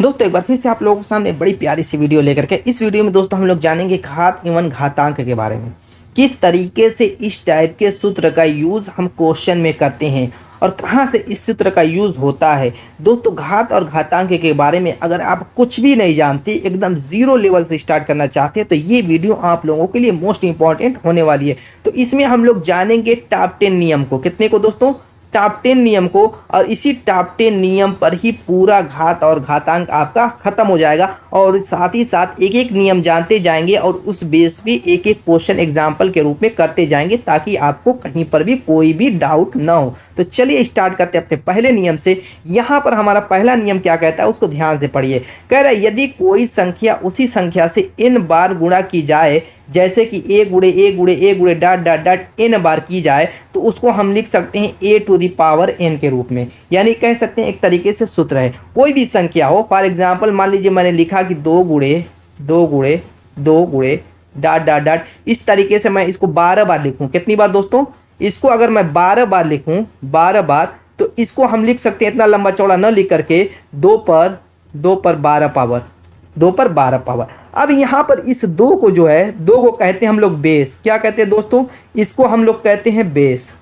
दोस्तों एक बार फिर से आप लोगों के सामने बड़ी प्यारी सी वीडियो लेकर के इस वीडियो में दोस्तों हम लोग जानेंगे घात एवं घातांक के बारे में। किस तरीके से इस टाइप के सूत्र का यूज़ हम क्वेश्चन में करते हैं और कहां से इस सूत्र का यूज़ होता है। दोस्तों घात और घातांक के बारे में अगर आप कुछ भी नहीं जानते, एकदम ज़ीरो लेवल से स्टार्ट करना चाहते हैं तो ये वीडियो आप लोगों के लिए मोस्ट इंपॉर्टेंट होने वाली है। तो इसमें हम लोग जानेंगे टॉप 10 नियम को। कितने को दोस्तों? टॉप 10 नियम को। और इसी टॉप 10 नियम पर ही पूरा घात और घातांक आपका खत्म हो जाएगा और साथ ही साथ एक एक नियम जानते जाएंगे और उस बेस पे एक एक क्वेश्चन एग्जाम्पल के रूप में करते जाएंगे ताकि आपको कहीं पर भी कोई भी डाउट ना हो। तो चलिए स्टार्ट करते हैं अपने पहले नियम से। यहाँ पर हमारा पहला नियम क्या कहता है उसको ध्यान से पढ़िए। कह रहा है यदि कोई संख्या उसी संख्या से n बार गुणा की जाए, जैसे कि a गुणे a गुणे a गुणे डॉट डॉट डॉट n बार की जाए, तो उसको हम लिख सकते हैं a to the power n के रूप में। यानी कह सकते हैं एक तरीके से सूत्र है। कोई भी संख्या हो, फॉर एग्जांपल मान लीजिए मैंने लिखा कि 2 गुणे 2 गुणे 2 गुणे डॉट डॉट डॉट, इस तरीके से मैं इसको 12 बार लिखूं। कितनी बार दोस्तों? इसको अगर मैं 12 बार लिखूं, 12 बार, तो इसको हम लिख सकते हैं इतना लंबा चौड़ा न लिख करके 2 पर 12 पावर, 2 पर 12 पावर। अब यहाँ पर इस 2 को जो है, 2 को कहते हैं हम लोग बेस। क्या कहते हैं दोस्तों? इसको हम लोग कहते हैं बेस।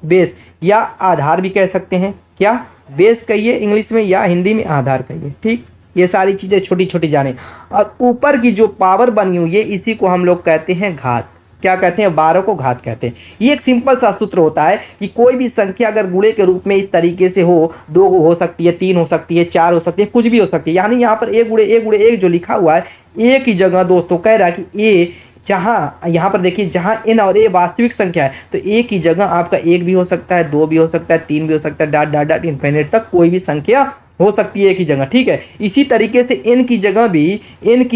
बेस या आधार भी कह सकते हैं। क्या? बेस कहिए इंग्लिश में या हिंदी में आधार कहिए। ठीक, ये सारी चीज़ें छोटी छोटी जाने। और ऊपर की जो पावर बनी हुई है इसी को हम लोग कहते हैं घात। क्या कहते हैं? 12 को घात कहते हैं। ये एक सिंपल सा सूत्र होता है कि कोई भी संख्या अगर गुणे के रूप में इस तरीके से हो, 2 हो सकती है, 3 हो सकती है, 4 हो सकती है, कुछ भी हो सकती है। यानी यहाँ पर a गुणे 1 जो लिखा हुआ है, a की जगह दोस्तों कह रहा है कि a, जहाँ यहाँ पर देखिए जहाँ n और a वास्तविक संख्या है तो a की जगह आपका 1 भी हो सकता है, 2 भी हो सकता है, 3 भी हो सकता है, डॉट डॉट डॉट इन्फिनिट तक कोई भी संख्या हो सकती है एक ही जगह। ठीक है, इसी तरीके से n की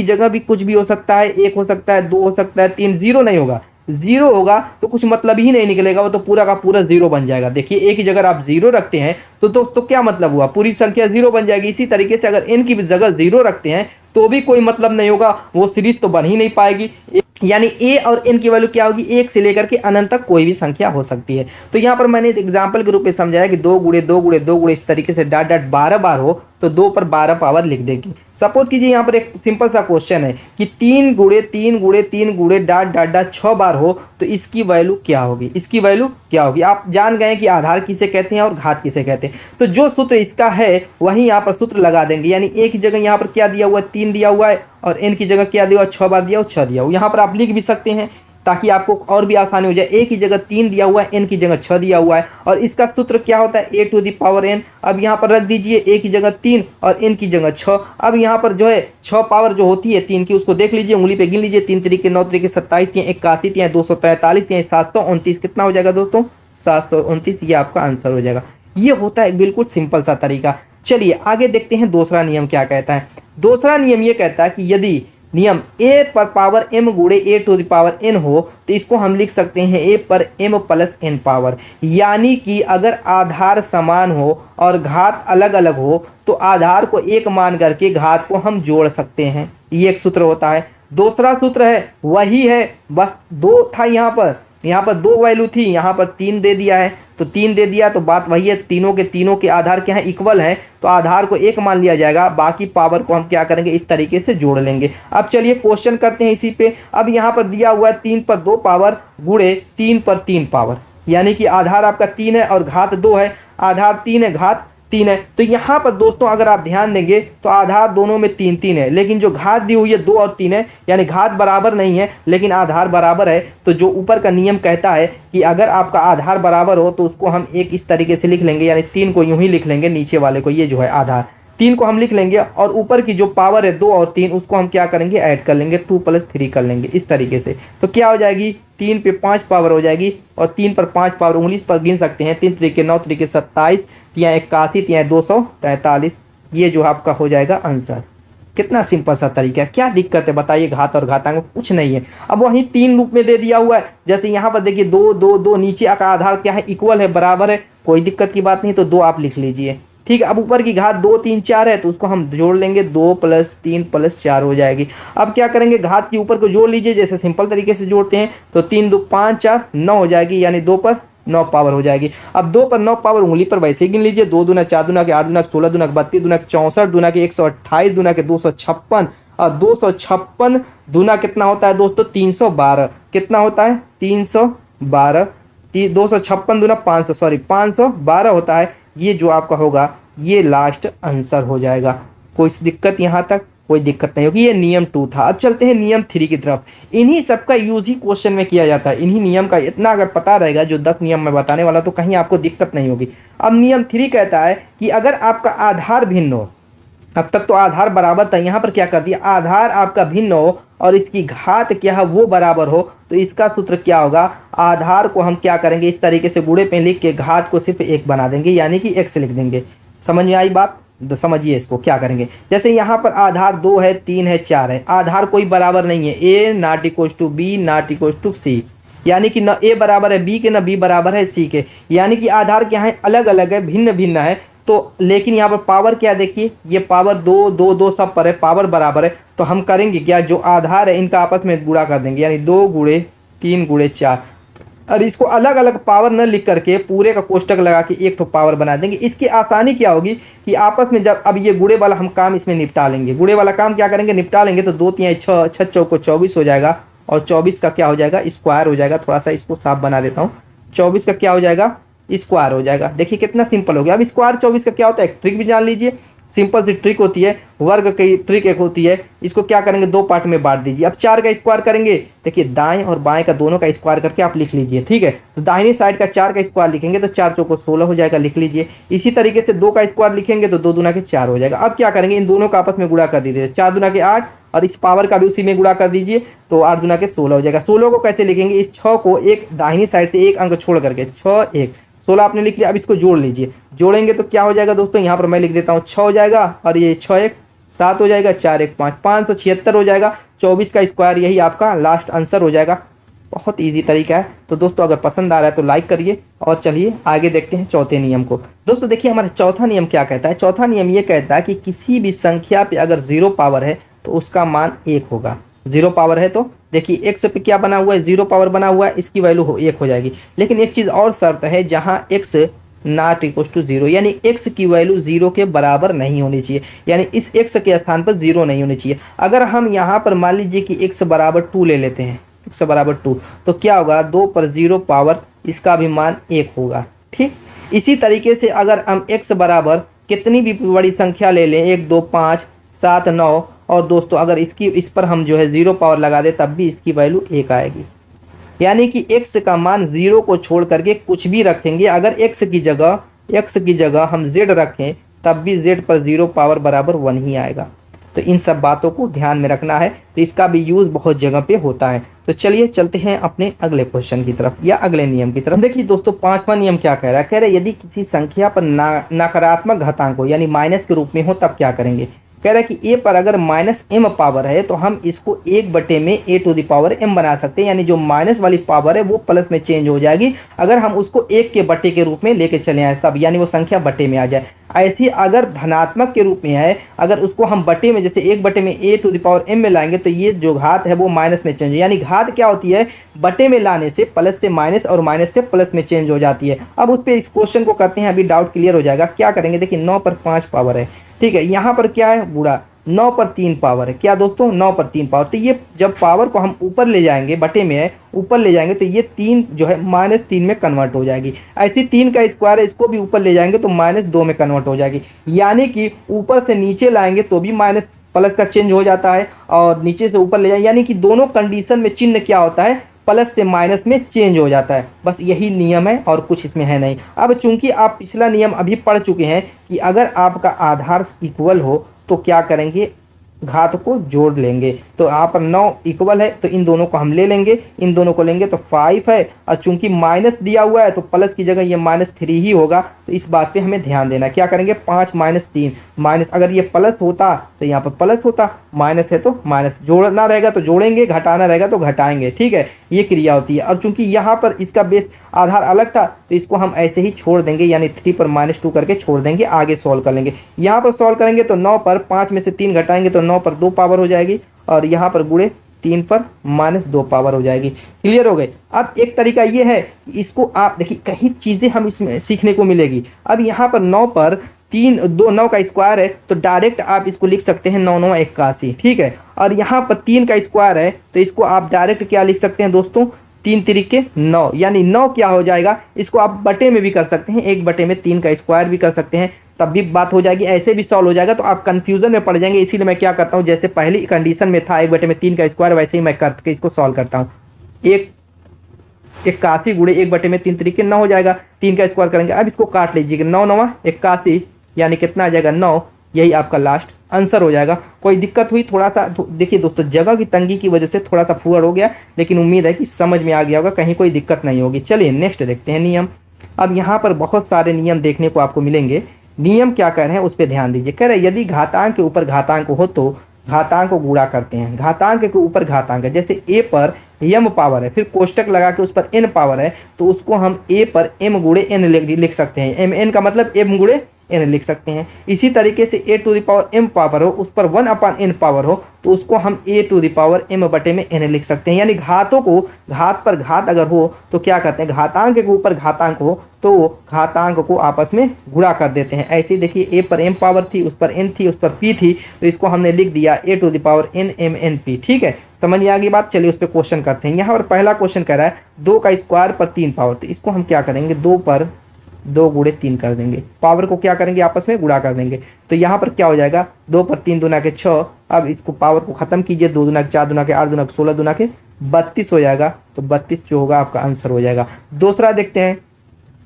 जगह भी कुछ भी हो सकता है। 1 हो सकता है, 2 हो सकता है, 3। जीरो नहीं होगा। जीरो होगा तो कुछ मतलब ही नहीं निकलेगा, वो तो पूरा का पूरा जीरो बन जाएगा। देखिए एक ही जगह आप जीरो रखते हैं तो दोस्तों क्या मतलब हुआ? पूरी संख्या जीरो बन जाएगी। इसी तरीके से अगर n की जगह जीरो रखते हैं तो भी कोई मतलब नहीं होगा, वो सीरीज तो बन ही नहीं पाएगी। यानी a और n की वैल्यू क्या होगी? 1 से लेकर के अनंत तक कोई भी संख्या हो सकती है। तो यहाँ पर मैंने एग्जाम्पल के रूप में समझाया कि 2 गुणे 2 गुणे 2 गुणे इस तरीके से डॉट डॉट 12 बार हो तो 2 पर 12 पावर लिख देंगे। सपोज कीजिए यहाँ पर एक सिंपल सा क्वेश्चन है कि 3 गुणे 3 गुणे 3 गुणे डॉट डॉट डॉट 6 बार हो तो इसकी वैल्यू क्या होगी? इसकी वैल्यू क्या होगी? आप जान गए कि आधार किसे कहते हैं और घात किसे कहते हैं। तो जो सूत्र इसका है वहीं यहाँ पर सूत्र लगा देंगे। यानी a की जगह यहाँ पर क्या दिया हुआ है? 3 दिया हुआ है और n की जगह क्या दिया हुआ है? 6 बार दिया हुआ, 6 दिया हुआ। यहाँ पर आप लिख भी सकते हैं ताकि आपको और भी आसानी हो जाए। a की जगह 3 दिया हुआ है, n की जगह 6 दिया हुआ है और इसका सूत्र क्या होता है? a to the power n। अब यहाँ पर रख दीजिए a की जगह 3 और n की जगह 6। अब यहाँ पर जो है 6 पावर जो होती है 3 की, उसको देख लीजिए, उंगली पे गिन लीजिए। 3 त्रिके 9 त्रिके 27, 3 81, 3 243, 3 729। कितना हो जाएगा दोस्तों? 729। ये आपका आंसर हो जाएगा। ये होता है बिल्कुल सिंपल सा तरीका। चलिए आगे देखते हैं दूसरा नियम क्या कहता है। दूसरा नियम ये कहता है कि यदि नियम a पर पावर m गुणे a to the power n हो तो इसको हम लिख सकते हैं a पर m प्लस n पावर। यानी कि अगर आधार समान हो और घात अलग अलग हो तो आधार को 1 मान करके घात को हम जोड़ सकते हैं। ये एक सूत्र होता है। दूसरा सूत्र है वही है, बस 2 था यहाँ पर 2 वैल्यू थी, यहाँ पर 3 दे दिया है। तो 3 दे दिया तो बात वही है, तीनों के आधार क्या है? इक्वल हैं। तो आधार को 1 मान लिया जाएगा, बाकी पावर को हम क्या करेंगे? इस तरीके से जोड़ लेंगे। अब चलिए क्वेश्चन करते हैं इसी पे। अब यहाँ पर दिया हुआ है 3 पर 2 पावर गुणे 3 पर 3 पावर। यानी कि आधार आपका 3 है और घात 2 है। आधार 3 है, घात 3 है। तो यहाँ पर दोस्तों अगर आप ध्यान देंगे तो आधार दोनों में 3 3 है, लेकिन जो घात दी हुई है 2 और 3 है। यानी घात बराबर नहीं है लेकिन आधार बराबर है। तो जो ऊपर का नियम कहता है कि अगर आपका आधार बराबर हो तो उसको हम एक इस तरीके से लिख लेंगे। यानी 3 को यूं ही लिख लेंगे, नीचे वाले को, ये जो है आधार 3 को हम लिख लेंगे और ऊपर की जो पावर है 2 और 3 उसको हम क्या करेंगे? ऐड कर लेंगे, 2 + 3 कर लेंगे इस तरीके से। तो क्या हो जाएगी? 3 पे 5 पावर हो जाएगी और 3 पर 5 पावर उंगली पर गिन सकते हैं। 3 त्रिके 9 त्रिके 27, 3 81, 3 243। ये जो आपका हो जाएगा आंसर। कितना सिंपल सा तरीका है, क्या दिक्कत है बताइए? घात और घातांक में कुछ नहीं है। अब वहीं 3 रूप में दे दिया हुआ है। जैसे यहाँ पर देखिए 2 2 2, नीचे का आधार क्या है? इक्वल है, बराबर है, कोई दिक्कत की बात नहीं। तो 2 आप लिख लीजिए। ठीक है, अब ऊपर की घात 2 3 4 है तो उसको हम जोड़ लेंगे, 2 + 3 + 4 हो जाएगी। अब क्या करेंगे? घात के ऊपर को जोड़ लीजिए, जैसे सिंपल तरीके से जोड़ते हैं। तो 3 2 5 4 9 हो जाएगी, यानी 2 पर 9 पावर हो जाएगी। अब 2 पर 9 पावर उंगली पर वैसे ही गिन लीजिए, 2 दूना 4 दूना के 8 दूना 16 दूना 32 दूना 64 दूना के 128 दूना के 256 और 256 दूना कितना होता है दोस्तों 312। कितना होता है 312। 256 दूना 500 सॉरी 512 होता है। ये जो आपका होगा ये लास्ट आंसर हो जाएगा। कोई दिक्कत यहाँ तक? कोई दिक्कत नहीं होगी। ये नियम 2 था। अब चलते हैं नियम 3 की तरफ। इन्हीं सब का यूज ही क्वेश्चन में किया जाता है। इन्हीं नियम का इतना अगर पता रहेगा जो 10 नियम मैं बताने वाला तो कहीं आपको दिक्कत नहीं होगी। अब नियम 3 कहता है कि अगर आपका आधार भिन्न हो, अब तक तो आधार बराबर था, यहाँ पर क्या कर दिया आधार आपका भिन्न हो और इसकी घात क्या है वो बराबर हो, तो इसका सूत्र क्या होगा, आधार को हम क्या करेंगे इस तरीके से बूढ़े पे लिख के घात को सिर्फ 1 बना देंगे यानी कि x लिख देंगे। समझ में आई बात? तो समझिए इसको क्या करेंगे। जैसे यहाँ पर आधार 2 है 3 है 4 है, आधार कोई बराबर नहीं है, a not equals to b not equals to c, यानी कि न a बराबर है b के न b बराबर है c के, यानी कि आधार क्या है अलग अलग है भिन्न भिन्न है। तो लेकिन यहाँ पर पावर क्या देखिए ये पावर 2 2 2 सब पर है, पावर बराबर है, तो हम करेंगे क्या जो आधार है इनका आपस में गुणा कर देंगे यानी 2 गुणे 3 गुणे 4 और इसको अलग अलग पावर न लिख करके पूरे का कोष्टक लगा के एक तो पावर बना देंगे। इसकी आसानी क्या होगी कि आपस में जब अब ये गुणे वाला हम काम इसमें निपटा लेंगे, गुणे वाला काम क्या करेंगे निपटा लेंगे तो 2 3 6 6 चौको 24 हो जाएगा और 24 का क्या हो जाएगा स्क्वायर हो जाएगा। थोड़ा सा इसको साफ बना देता हूँ, 24 का क्या हो जाएगा स्क्वायर हो जाएगा। देखिए कितना सिंपल हो गया। अब स्क्वायर 24 का क्या होता है एक ट्रिक भी जान लीजिए, सिंपल सी ट्रिक होती है, वर्ग की ट्रिक एक होती है। इसको क्या करेंगे 2 पार्ट में बांट दीजिए। अब 4 का स्क्वायर करेंगे, देखिए दाएं और बाएं का दोनों का स्क्वायर करके आप लिख लीजिए, ठीक है। तो दाहिनी साइड का 4 का स्क्वायर लिखेंगे तो 4 चौको 16 हो जाएगा, लिख लीजिए। इसी तरीके से 2 का स्क्वायर लिखेंगे तो 2 दूना के 4 हो जाएगा। अब क्या करेंगे इन दोनों का आपस में गुणा कर दीजिए, 4 दूना के 8 और इस पावर का भी उसी में गुणा कर दीजिए तो 8 दूना के 16 हो जाएगा। 16 को कैसे लिखेंगे, इस 6 को एक दाहिनी साइड से एक अंक छोड़ करके 6 1 16 आपने लिख लिया। अब इसको जोड़ लीजिए, जोड़ेंगे तो क्या हो जाएगा दोस्तों, यहाँ पर मैं लिख देता हूँ 6 हो जाएगा और ये 6 1 7 हो जाएगा, 4 1 5 576 हो जाएगा। 24 का स्क्वायर यही आपका लास्ट आंसर हो जाएगा। बहुत इजी तरीका है। तो दोस्तों अगर पसंद आ रहा है तो लाइक करिए और चलिए आगे देखते हैं चौथे नियम को। दोस्तों देखिए हमारा चौथा नियम क्या कहता है। चौथा नियम ये कहता है कि किसी भी संख्या पे अगर 0 पावर है तो उसका मान 1 होगा। 0 पावर है तो देखिए x पे क्या बना हुआ है 0 पावर बना हुआ है, इसकी वैल्यू 1 हो जाएगी। लेकिन एक चीज़ और शर्त है, जहाँ x नॉट इक्वल टू 0 यानी x की वैल्यू 0 के बराबर नहीं होनी चाहिए, यानी इस x के स्थान पर 0 नहीं होनी चाहिए। अगर हम यहाँ पर मान लीजिए कि x बराबर 2 ले लेते हैं, x बराबर 2 तो क्या होगा 2 पर 0 पावर इसका भी मान 1 होगा, ठीक। इसी तरीके से अगर हम x बराबर कितनी भी बड़ी संख्या ले लें 1 2 5 7 9 और दोस्तों अगर इस पर हम जो है 0 पावर लगा दें तब भी इसकी वैल्यू 1 आएगी। यानी कि x का मान 0 को छोड़ करके कुछ भी रखेंगे, अगर x की जगह हम z रखें तब भी z पर 0 पावर बराबर 1 ही आएगा। तो इन सब बातों को ध्यान में रखना है। तो इसका भी यूज़ बहुत जगह पे होता है। तो चलिए चलते हैं अपने अगले क्वेश्चन की तरफ या अगले नियम की तरफ। देखिए दोस्तों 5वां नियम क्या कह रहा है, कह रहा है यदि किसी संख्या पर नकारात्मक घातांक हो यानी माइनस के रूप में हो तब क्या करेंगे। कह रहा है कि a पर अगर -m पावर है तो हम इसको 1/में a to the power m बना सकते हैं, यानी जो माइनस वाली पावर है वो प्लस में चेंज हो जाएगी अगर हम उसको 1 के बटे के रूप में लेके चले आए तब, यानी वो संख्या बटे में आ जाए। ऐसी अगर धनात्मक के रूप में है, अगर उसको हम बटे में जैसे 1/में a to the power m में लाएंगे तो ये जो घात है वो माइनस में चेंज हो, यानी घात क्या होती है बटे में लाने से प्लस से माइनस और माइनस से प्लस में चेंज हो जाती है। अब उस पर इस क्वेश्चन को करते हैं, अभी डाउट क्लियर हो जाएगा। क्या करेंगे, देखिए 9 पर 5 पावर है, ठीक है। यहाँ पर क्या है बूढ़ा 9 पर 3 पावर है, क्या दोस्तों 9 पर 3 पावर। तो ये जब पावर को हम ऊपर ले जाएंगे, बटे में है ऊपर ले जाएंगे तो ये 3 जो है -3 में कन्वर्ट हो जाएगी। ऐसी 3 का स्क्वायर है इसको भी ऊपर ले जाएंगे तो -2 में कन्वर्ट हो जाएगी। यानी कि ऊपर से नीचे लाएंगे तो भी माइनस प्लस का चेंज हो जाता है और नीचे से ऊपर ले जाएंगे, यानी कि दोनों कंडीशन में चिन्ह क्या होता है प्लस से माइनस में चेंज हो जाता है। बस यही नियम है और कुछ इसमें है नहीं। अब चूंकि आप पिछला नियम अभी पढ़ चुके हैं कि अगर आपका आधार इक्वल हो तो क्या करेंगे घात को जोड़ लेंगे। तो यहाँ पर 9 इक्वल है तो इन दोनों को हम ले लेंगे, इन दोनों को लेंगे तो 5 है और चूंकि माइनस दिया हुआ है तो प्लस की जगह ये -3 ही होगा। तो इस बात पे हमें ध्यान देना। क्या करेंगे 5 - 3 माइनस, अगर ये प्लस होता तो यहाँ पर प्लस होता, माइनस है तो माइनस, जोड़ना रहेगा तो जोड़ेंगे, घटाना रहेगा तो घटाएंगे, ठीक है। ये क्रिया होती है। और चूंकि यहाँ पर इसका बेस आधार अलग था तो इसको हम ऐसे ही छोड़ देंगे, यानी 3 पर -2 करके छोड़ देंगे, आगे सॉल्व कर लेंगे। यहाँ पर सॉल्व करेंगे तो 9 पर 5 में से 3 घटाएंगे तो 9 पर 2 पावर हो जाएगी और यहाँ पर गुणे 3 पर -2 पावर हो जाएगी। क्लियर हो गए। अब एक तरीका ये है कि इसको आप देखिए कई चीज़ें हम इसमें सीखने को मिलेगी। अब यहाँ पर 9 पर 9 का स्क्वायर है तो डायरेक्ट आप इसको लिख सकते हैं 9 9 81, ठीक है। और यहाँ पर 3 का स्क्वायर है तो इसको आप डायरेक्ट क्या लिख सकते हैं दोस्तों, 3 तरीके 9, यानी 9 क्या हो जाएगा, इसको आप बटे में भी कर सकते हैं, 1/3 का स्क्वायर भी कर सकते हैं, तब भी बात हो जाएगी। ऐसे भी सॉल्व हो जाएगा तो आप कंफ्यूजन में पड़ जाएंगे। इसीलिए मैं क्या करता हूँ, जैसे पहली कंडीशन में था 1/3 का स्क्वायर, वैसे ही मैं करके इसको सॉल्व करता हूँ। 81 गुणे 1/3 तरीके 9 हो जाएगा, 3 का स्क्वायर करेंगे। अब इसको काट लीजिएगा, 9 9 81, यानी कितना आ जाएगा 9, यही आपका लास्ट आंसर हो जाएगा। कोई दिक्कत हुई थोड़ा सा, देखिए दोस्तों जगह की तंगी की वजह से थोड़ा सा फुअर हो गया, लेकिन उम्मीद है कि समझ में आ गया होगा, कहीं कोई दिक्कत नहीं होगी। चलिए नेक्स्ट देखते हैं नियम। अब यहाँ पर बहुत सारे नियम देखने को आपको मिलेंगे। नियम क्या कह रहे हैं उस पर ध्यान दीजिए। कह रहे हैं यदि घातांक के ऊपर घातांक हो तो घातांक को गुणा करते हैं। घातांक के ऊपर घातांक है, जैसे a पर m पावर है, फिर कोष्टक लगा के उस पर n पावर है, तो उसको हम a पर m गुणे n लिख सकते हैं। mn का मतलब m गुणे n लिख सकते हैं। इसी तरीके से a to the power m power हो, उस पर 1/n पावर हो, तो उसको हम a to the power m बटे में n लिख सकते हैं। यानी घातों को घात पर घात अगर हो तो क्या करते हैं, घातांक के ऊपर घातांक हो तो घातांक को आपस में गुणा कर देते हैं। ऐसे ही देखिए a पर m पावर थी, उस पर n थी, उस पर p थी, तो इसको हमने लिख दिया a to the power n m n p, ठीक है। समझ में आ गई बात। चलिए उस पर क्वेश्चन करते हैं। यहाँ पर पहला क्वेश्चन कह रहा है 2 का स्क्वायर पर 3 पावर, तो इसको हम क्या करेंगे, 2 पर 2 गुणे 3 कर देंगे, पावर को क्या करेंगे आपस में गुणा कर देंगे। तो यहाँ पर क्या हो जाएगा, 2 पर 3 दूना के 6। अब इसको पावर को खत्म कीजिए, 2 दूना के 4 दूना के 8 दूना के 16 दूना के 32 हो जाएगा। तो 32 जो होगा आपका आंसर हो जाएगा। दूसरा देखते हैं,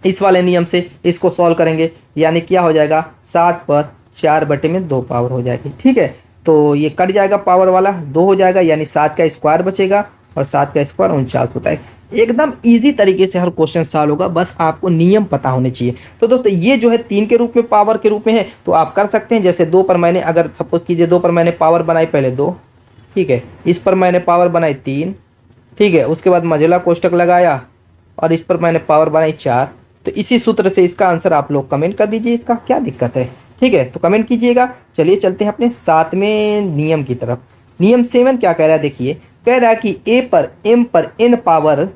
इस वाले नियम से इसको सॉल्व करेंगे, यानी क्या हो जाएगा, 7 पर 4/2 पावर हो जाएगी, ठीक है। तो ये कट जाएगा, पावर वाला 2 हो जाएगा, यानी 7 का स्क्वायर बचेगा, और 7 का स्क्वायर 49 होता है। एकदम इजी तरीके से हर क्वेश्चन सॉल्व होगा, बस आपको नियम पता होने चाहिए। तो दोस्तों ये जो है 3 के रूप में, पावर के रूप में है, तो आप कर सकते हैं। जैसे 2 पर मैंने, अगर सपोज कीजिए 2 पर मैंने पावर बनाई पहले 2, ठीक है, इस पर मैंने पावर बनाई 3, ठीक है, उसके बाद मझोला कोष्टक लगाया, और इस पर मैंने पावर बनाई 4। तो इसी सूत्र से इसका आंसर आप लोग कमेंट कर दीजिए, इसका क्या दिक्कत है, ठीक है, तो कमेंट कीजिएगा। चलिए चलते हैं अपने 7वें नियम की तरफ। नियम 7 क्या कह रहा है, देखिए कह रहा है कि a पर m पर n power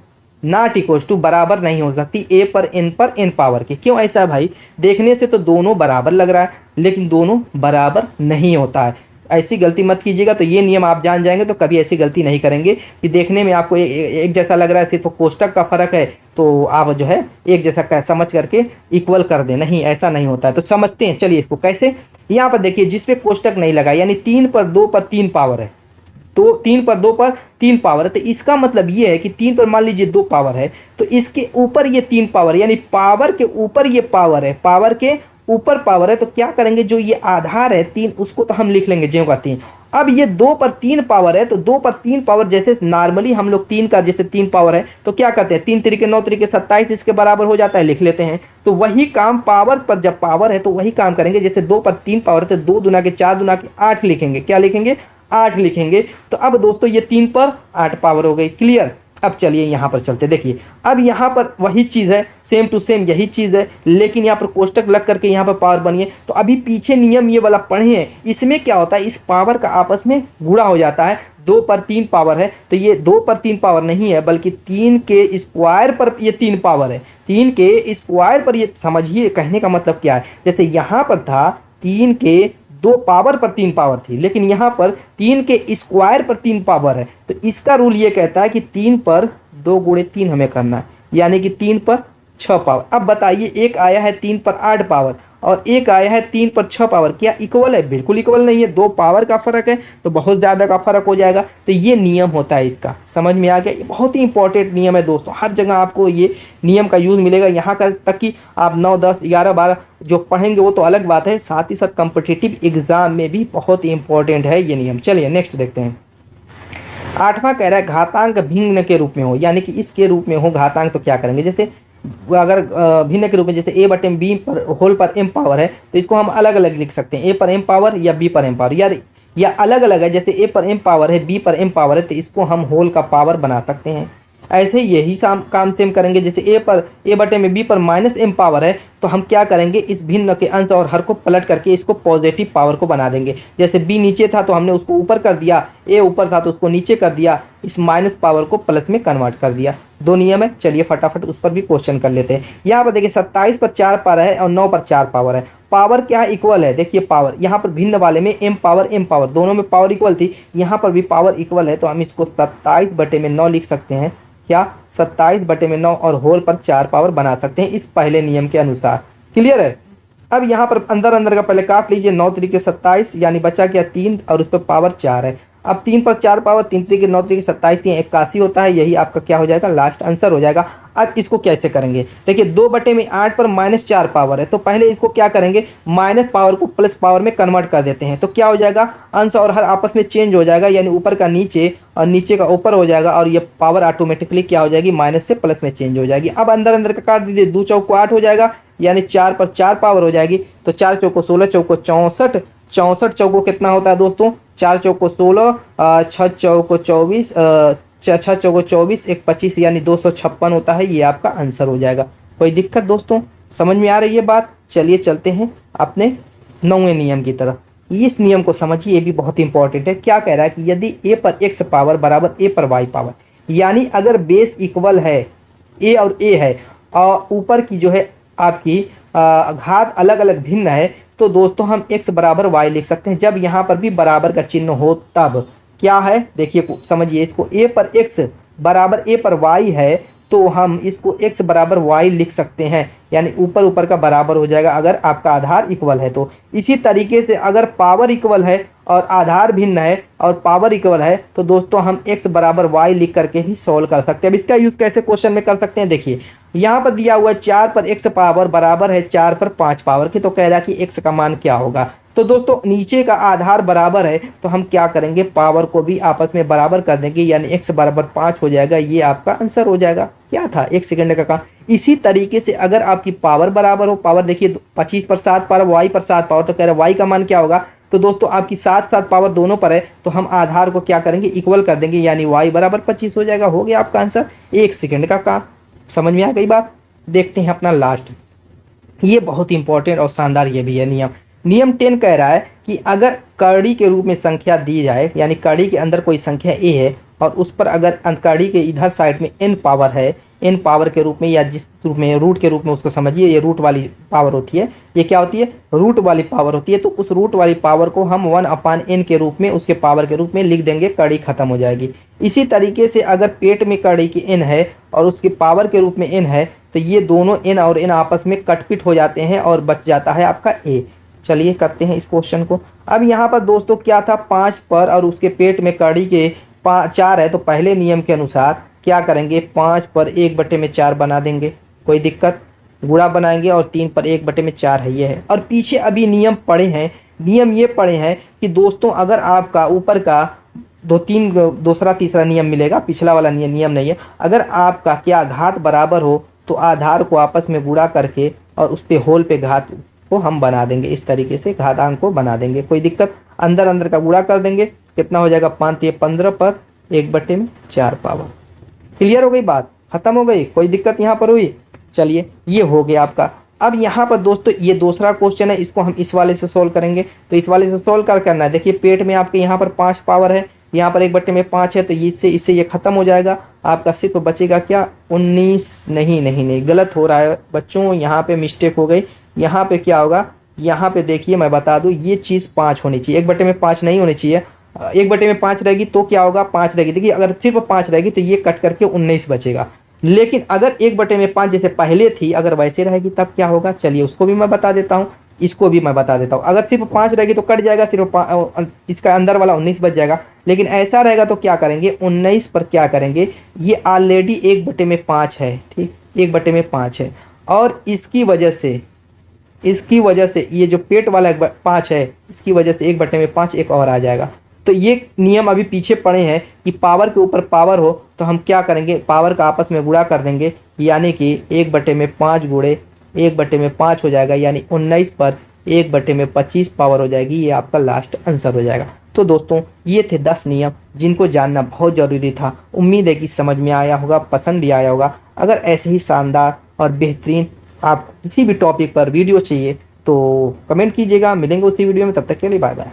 not equals to, बराबर नहीं हो सकती a पर n पावर की। क्यों ऐसा भाई, देखने से तो दोनों बराबर लग रहा है, लेकिन दोनों बराबर नहीं होता है। ऐसी गलती मत कीजिएगा। तो ये नियम आप जान जाएंगे तो कभी ऐसी गलती नहीं करेंगे कि देखने में आपको एक जैसा लग रहा है, सिर्फ कोष्टक का फर्क है, तो आप जो है एक जैसा समझ करके इक्वल कर दें। नहीं, ऐसा नहीं होता है। तो समझते हैं, चलिए इसको कैसे। यहाँ पर देखिए जिसपे कोष्टक नहीं लगा, यानी 3 पर 2 पर 3 पावर है, तो 3 पर 2 पर 3 पावर है, तो इसका मतलब ये है कि 3 पर मान लीजिए 2 पावर है, तो इसके ऊपर ये 3 पावर, यानी पावर के ऊपर ये पावर है, पावर के ऊपर पावर है। तो क्या करेंगे, जो ये आधार है 3, उसको तो हम लिख लेंगे ज्यों का 3। अब ये 2 पर 3 पावर है, तो 2 पर 3 पावर, जैसे नॉर्मली हम लोग 3 का जैसे 3 पावर है, तो क्या करते हैं, 3 तरीके 9 तरीके 27 इसके बराबर हो जाता है, लिख लेते हैं। तो वही काम पावर पर, जब पावर है तो वही काम करेंगे। जैसे 2 पर 3 पावर है, तो 2 दूना के 4 दूना के 8 लिखेंगे। क्या लिखेंगे, 8 लिखेंगे। तो अब दोस्तों ये 3 पर 8 पावर हो गई। क्लियर। अब चलिए यहाँ पर चलते, देखिए अब यहाँ पर वही चीज़ है, सेम टू सेम यही चीज़ है, लेकिन यहाँ पर कोष्टक लग करके यहाँ पर पावर बनी है। तो अभी पीछे नियम ये वाला पढ़े हैं, इसमें क्या होता है, इस पावर का आपस में गुणा हो जाता है। 2 पर 3 पावर है, तो ये 2 पर 3 पावर नहीं है, बल्कि 3 के स्क्वायर पर ये 3 पावर है। 3 के स्क्वायर पर ये, समझिए कहने का मतलब क्या है। जैसे यहाँ पर था 3 के 2 पावर पर 3 पावर थी, लेकिन यहाँ पर 3 के स्क्वायर पर 3 पावर है। तो इसका रूल ये कहता है कि 3 पर 2 गुणे 3 हमें करना है, यानी कि 3 पर 6 पावर। अब बताइए, एक आया है 3 पर 8 पावर और एक आया है 3 पर 6 पावर, क्या इक्वल है? बिल्कुल इक्वल नहीं है। 2 पावर का फर्क है तो बहुत ज़्यादा का फर्क हो जाएगा। तो ये नियम होता है इसका, समझ में आ गया। ये बहुत ही इंपॉर्टेंट नियम है दोस्तों, हर जगह आपको ये नियम का यूज़ मिलेगा। यहाँ तक कि आप 9, 10, 11, 12 जो पढ़ेंगे वो तो अलग बात है, साथ ही साथ कॉम्पिटिटिव एग्जाम में भी बहुत ही इंपॉर्टेंट है ये नियम। चलिए नेक्स्ट देखते हैं। 8वां कह रहा है घातांक भिन्न के रूप में हो, यानी कि इसके रूप में हो घातांक। तो क्या करेंगे, जैसे अगर भिन्न के रूप में, जैसे a बटे b पर होल पर m पावर है, तो इसको हम अलग अलग लिख सकते हैं, a पर m पावर या b पर m पावर, या अलग अलग है। जैसे a पर m पावर है, b पर m पावर है, तो इसको हम होल का पावर बना सकते हैं। ऐसे यही काम सेम करेंगे। जैसे a बटे में b पर माइनस m पावर है, तो हम क्या करेंगे, इस भिन्न के अंश और हर को पलट करके इसको पॉजिटिव पावर को बना देंगे। जैसे b नीचे था तो हमने उसको ऊपर कर दिया, a ऊपर था तो उसको नीचे कर दिया, इस माइनस पावर को प्लस में कन्वर्ट कर दिया। दो नियम है, चलिए फटाफट उस पर भी क्वेश्चन कर लेते हैं। यहाँ पर देखिए 27 पर 4 पावर है और 9 पर 4 पावर है। पावर क्या है, इक्वल है। देखिए पावर यहाँ पर भिन्न वाले में m पावर दोनों में पावर इक्वल थी, यहाँ पर भी पावर इक्वल है, तो हम इसको 27/9 लिख सकते हैं। क्या 27/9 और होल पर 4 पावर बना सकते हैं इस पहले नियम के अनुसार। क्लियर है। अब यहाँ पर अंदर अंदर का पहले काट लीजिए, 9 तरीके 27 यानी बचा क्या 3 और उस पर पावर 4 है। अब 3 पर 4 पावर 3 तरीके 9 तरीके 27 3 81 होता है, यही आपका क्या हो जाएगा, लास्ट आंसर हो जाएगा। अब इसको कैसे करेंगे, देखिए 2/8 पर -4 पावर है, तो पहले इसको क्या करेंगे, माइनस पावर को प्लस पावर में कन्वर्ट कर देते हैं, तो क्या हो जाएगा, अंश और हर आपस में चेंज हो जाएगा, यानी ऊपर का नीचे और नीचे का ऊपर हो जाएगा, और ये पावर ऑटोमेटिकली क्या हो जाएगी, माइनस से प्लस में चेंज हो जाएगी। अब अंदर अंदर का काट दीजिए, 2 चौको 8 हो जाएगा, यानी 4 पर 4 पावर हो जाएगी, तो 4 चौको 16 चौको 64, 64 चौको कितना होता है दोस्तों, 4 चौको 16, 6 चौको 24, 6 चौको 24, 1 25 यानी 256 होता है, ये आपका आंसर हो जाएगा। कोई दिक्कत दोस्तों, समझ में आ रही है बात। चलिए चलते हैं अपने 9वें नियम की तरफ। इस नियम को समझिए, ये भी बहुत इंपॉर्टेंट है। क्या कह रहा है कि यदि a पर x पावर बराबर a पर y पावर, यानी अगर बेस इक्वल है, a और a है और ऊपर की जो है आपकी घात अलग अलग भिन्न है, तो दोस्तों हम x बराबर y लिख सकते हैं। जब यहाँ पर भी बराबर का चिन्ह हो तब क्या है, देखिए समझिए इसको, a पर x बराबर a पर y है, तो हम इसको x बराबर y लिख सकते हैं, यानी ऊपर ऊपर का बराबर हो जाएगा अगर आपका आधार इक्वल है तो। इसी तरीके से अगर पावर इक्वल है और आधार भिन्न है और पावर इक्वल है, तो दोस्तों हम x बराबर y लिख करके ही सॉल्व कर सकते हैं। अब इसका यूज़ कैसे क्वेश्चन में कर सकते हैं, देखिए यहाँ पर दिया हुआ है 4 पर x पावर बराबर है 4 पर 5 पावर की, तो कह रहा है कि x का मान क्या होगा। तो दोस्तों नीचे का आधार बराबर है, तो हम क्या करेंगे, पावर को भी आपस में बराबर कर देंगे, यानी x बराबर 5 हो जाएगा, ये आपका आंसर हो जाएगा। क्या था, 1 सेकंड का काम। इसी तरीके से अगर आपकी पावर बराबर हो, पावर देखिए 25 पर 7 पावर, y पर 7 पावर, तो कह रहे हैं y का मान क्या होगा, तो दोस्तों आपकी 7 पावर दोनों पर है, तो हम आधार को क्या करेंगे, इक्वल कर देंगे, यानी y बराबर 25 हो जाएगा। हो गया आपका आंसर, 1 सेकंड का काम। समझ में आ गई बात। देखते हैं अपना लास्ट, ये बहुत इंपॉर्टेंट और शानदार ये भी है नियम। नियम 10 कह रहा है कि अगर कड़ी के रूप में संख्या दी जाए, यानी कड़ी के अंदर कोई संख्या a है और उस पर अगर कड़ी के इधर साइड में n पावर है, n पावर के रूप में या जिस रूप में रूट के रूप में उसको समझिए, ये रूट वाली पावर होती है, ये क्या होती है, रूट वाली पावर होती है, तो उस रूट वाली पावर को हम 1/n के रूप में उसके पावर के रूप में लिख देंगे, कड़ी खत्म हो जाएगी। इसी तरीके से अगर पेट में कड़ी की n है और उसके पावर के रूप में n है, तो ये दोनों n और n आपस में कटपिट हो जाते हैं और बच जाता है आपका a। चलिए करते हैं इस क्वेश्चन को। अब यहाँ पर दोस्तों क्या था, 5 पर और उसके पेट में कड़ी के 4 है, तो पहले नियम के अनुसार क्या करेंगे, 5 पर 1/4 बना देंगे, कोई दिक्कत, गुणा बनाएंगे और 3 पर 1/4 है, ये है। और पीछे अभी नियम पढ़े हैं, नियम ये पढ़े हैं कि दोस्तों अगर आपका ऊपर का दूसरा तीसरा नियम मिलेगा, पिछला वाला नियम नहीं है, अगर आपका क्या घात बराबर हो तो आधार को आपस में गुणा करके और उस पर होल पे घात को हम बना देंगे, इस तरीके से घातांक को बना देंगे, कोई दिक्कत। अंदर अंदर का गुणा कर देंगे, कितना हो जाएगा, 5 × 15 पर 1/4 पावर। क्लियर हो गई बात, खत्म हो गई, कोई दिक्कत यहाँ पर हुई। चलिए ये हो गया आपका। अब यहाँ पर दोस्तों ये दूसरा क्वेश्चन है, इसको हम इस वाले से सोल्व करेंगे, तो इस वाले से सोल्व कर करना है। देखिए पेट में आपके यहाँ पर 5 पावर है, यहाँ पर 1/5 है, तो इससे ये खत्म हो जाएगा, आपका सिर्फ बचेगा क्या, 19। नहीं गलत हो रहा है बच्चों, यहाँ पे मिस्टेक हो गई। यहाँ पे क्या होगा, यहाँ पे देखिए मैं बता दूँ, ये चीज़ 5 होनी चाहिए, 1/5 नहीं होनी चाहिए। 1/5 रहेगी तो क्या होगा, 5 रहेगी। देखिए अगर सिर्फ 5 रहेगी तो ये कट करके 19 बचेगा, लेकिन अगर 1/5 जैसे पहले थी अगर वैसे रहेगी तब क्या होगा, चलिए उसको भी मैं बता देता हूँ, इसको भी मैं बता देता हूँ। अगर सिर्फ 5 रहेगी तो कट जाएगा, सिर्फ इसका अंदर वाला 19 बच जाएगा, लेकिन ऐसा रहेगा तो क्या करेंगे, 19 पर क्या करेंगे, ये ऑलरेडी 1/5 है, ठीक 1/5 है, और इसकी वजह से ये जो पेट वाला 5 है, इसकी वजह से 1/5 एक और आ जाएगा। तो ये नियम अभी पीछे पड़े हैं कि पावर के ऊपर पावर हो तो हम क्या करेंगे, पावर का आपस में गुणा कर देंगे, यानी कि 1/5 गुणे 1/5 हो जाएगा, यानी 19 पर 1/25 पावर हो जाएगी, ये आपका लास्ट आंसर हो जाएगा। तो दोस्तों ये थे 10 नियम जिनको जानना बहुत ज़रूरी था। उम्मीद है कि समझ में आया होगा, पसंद भी आया होगा। अगर ऐसे ही शानदार और बेहतरीन आपको किसी भी टॉपिक पर वीडियो चाहिए तो कमेंट कीजिएगा। मिलेंगे उसी वीडियो में, तब तक के लिए बाय बाय।